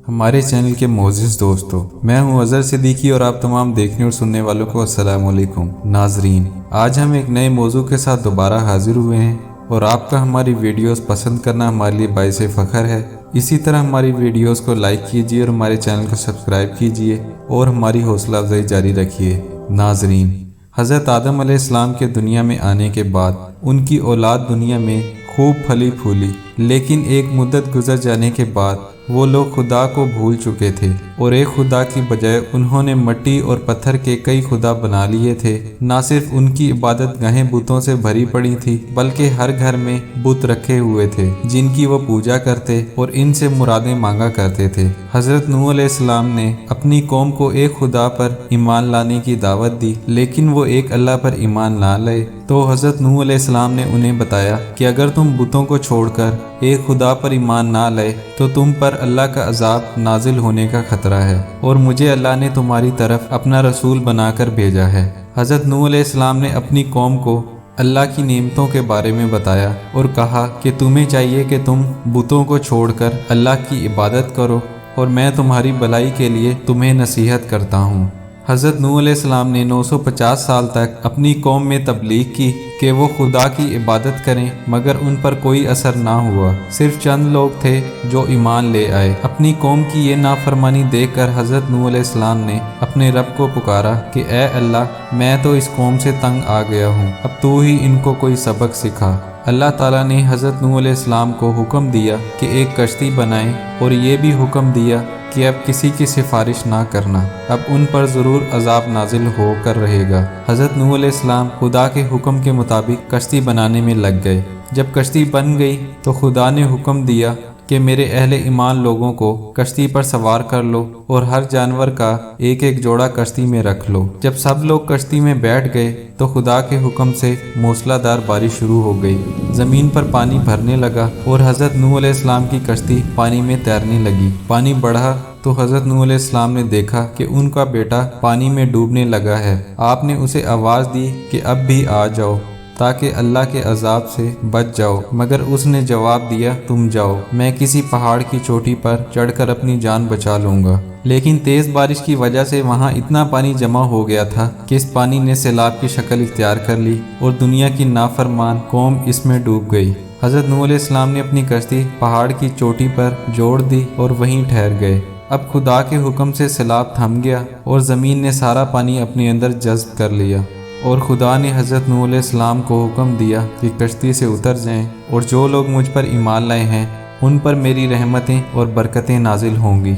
ہمارے چینل کے معزز دوستو، میں ہوں اظہر صدیقی اور آپ تمام دیکھنے اور سننے والوں کو السلام علیکم۔ ناظرین، آج ہم ایک نئے موضوع کے ساتھ دوبارہ حاضر ہوئے ہیں اور آپ کا ہماری ویڈیوز پسند کرنا ہمارے لیے باعث فخر ہے۔ اسی طرح ہماری ویڈیوز کو لائک کیجیے اور ہمارے چینل کو سبسکرائب کیجیے اور ہماری حوصلہ افزائی جاری رکھیے۔ ناظرین، حضرت آدم علیہ السلام کے دنیا میں آنے کے بعد ان کی اولاد دنیا میں خوب پھلی پھولی، لیکن ایک مدت گزر جانے کے بعد وہ لوگ خدا کو بھول چکے تھے اور ایک خدا کی بجائے انہوں نے مٹی اور پتھر کے کئی خدا بنا لیے تھے۔ نہ صرف ان کی عبادت گاہیں بتوں سے بھری پڑی تھی، بلکہ ہر گھر میں بت رکھے ہوئے تھے جن کی وہ پوجا کرتے اور ان سے مرادیں مانگا کرتے تھے۔ حضرت نوح علیہ السلام نے اپنی قوم کو ایک خدا پر ایمان لانے کی دعوت دی، لیکن وہ ایک اللہ پر ایمان نہ لائے۔ تو حضرت نوح علیہ السلام نے انہیں بتایا کہ اگر تم بتوں کو چھوڑ کر ایک خدا پر ایمان نہ لائے تو تم پر اللہ کا عذاب نازل ہونے کا خطرہ ہے، اور مجھے اللہ نے تمہاری طرف اپنا رسول بنا کر بھیجا ہے۔ حضرت نوح علیہ السلام نے اپنی قوم کو اللہ کی نعمتوں کے بارے میں بتایا اور کہا کہ تمہیں چاہیے کہ تم بتوں کو چھوڑ کر اللہ کی عبادت کرو، اور میں تمہاری بھلائی کے لیے تمہیں نصیحت کرتا ہوں۔ حضرت نوح علیہ السلام نے 950 سال تک اپنی قوم میں تبلیغ کی کہ وہ خدا کی عبادت کریں، مگر ان پر کوئی اثر نہ ہوا۔ صرف چند لوگ تھے جو ایمان لے آئے۔ اپنی قوم کی یہ نافرمانی دیکھ کر حضرت نوح علیہ السلام نے اپنے رب کو پکارا کہ اے اللہ، میں تو اس قوم سے تنگ آ گیا ہوں، اب تو ہی ان کو کوئی سبق سکھا۔ اللہ تعالیٰ نے حضرت نوح علیہ السلام کو حکم دیا کہ ایک کشتی بنائیں، اور یہ بھی حکم دیا کہ اب کسی کی سفارش نہ کرنا، اب ان پر ضرور عذاب نازل ہو کر رہے گا۔ حضرت نوح علیہ السلام خدا کے حکم کے مطابق کشتی بنانے میں لگ گئے۔ جب کشتی بن گئی تو خدا نے حکم دیا کہ میرے اہل ایمان لوگوں کو کشتی پر سوار کر لو اور ہر جانور کا ایک ایک جوڑا کشتی میں رکھ لو۔ جب سب لوگ کشتی میں بیٹھ گئے تو خدا کے حکم سے موسلا دار بارش شروع ہو گئی، زمین پر پانی بھرنے لگا اور حضرت نوح علیہ السلام کی کشتی پانی میں تیرنے لگی۔ پانی بڑھا تو حضرت نوح علیہ السلام نے دیکھا کہ ان کا بیٹا پانی میں ڈوبنے لگا ہے۔ آپ نے اسے آواز دی کہ اب بھی آ جاؤ تاکہ اللہ کے عذاب سے بچ جاؤ، مگر اس نے جواب دیا تم جاؤ، میں کسی پہاڑ کی چوٹی پر چڑھ کر اپنی جان بچا لوں گا۔ لیکن تیز بارش کی وجہ سے وہاں اتنا پانی جمع ہو گیا تھا کہ اس پانی نے سیلاب کی شکل اختیار کر لی اور دنیا کی نافرمان قوم اس میں ڈوب گئی۔ حضرت نوح علیہ السلام نے اپنی کشتی پہاڑ کی چوٹی پر جوڑ دی اور وہیں ٹھہر گئے۔ اب خدا کے حکم سے سیلاب تھم گیا اور زمین نے سارا پانی اپنے اندر جذب کر لیا، اور خدا نے حضرت نوح علیہ السلام کو حکم دیا کہ کشتی سے اتر جائیں، اور جو لوگ مجھ پر ایمان لائے ہیں ان پر میری رحمتیں اور برکتیں نازل ہوں گی۔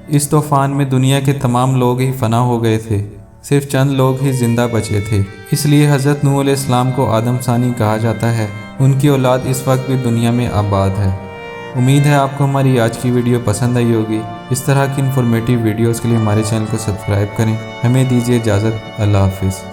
اس طوفان میں دنیا کے تمام لوگ ہی فنا ہو گئے تھے، صرف چند لوگ ہی زندہ بچے تھے۔ اس لیے حضرت نوح علیہ السلام کو آدم ثانی کہا جاتا ہے۔ ان کی اولاد اس وقت بھی دنیا میں آباد ہے۔ امید ہے آپ کو ہماری آج کی ویڈیو پسند آئی ہوگی۔ اس طرح کی انفارمیٹیو ویڈیوز کے لیے ہمارے چینل کو سبسکرائب کریں۔ ہمیں دیجیے اجازت، اللہ حافظ۔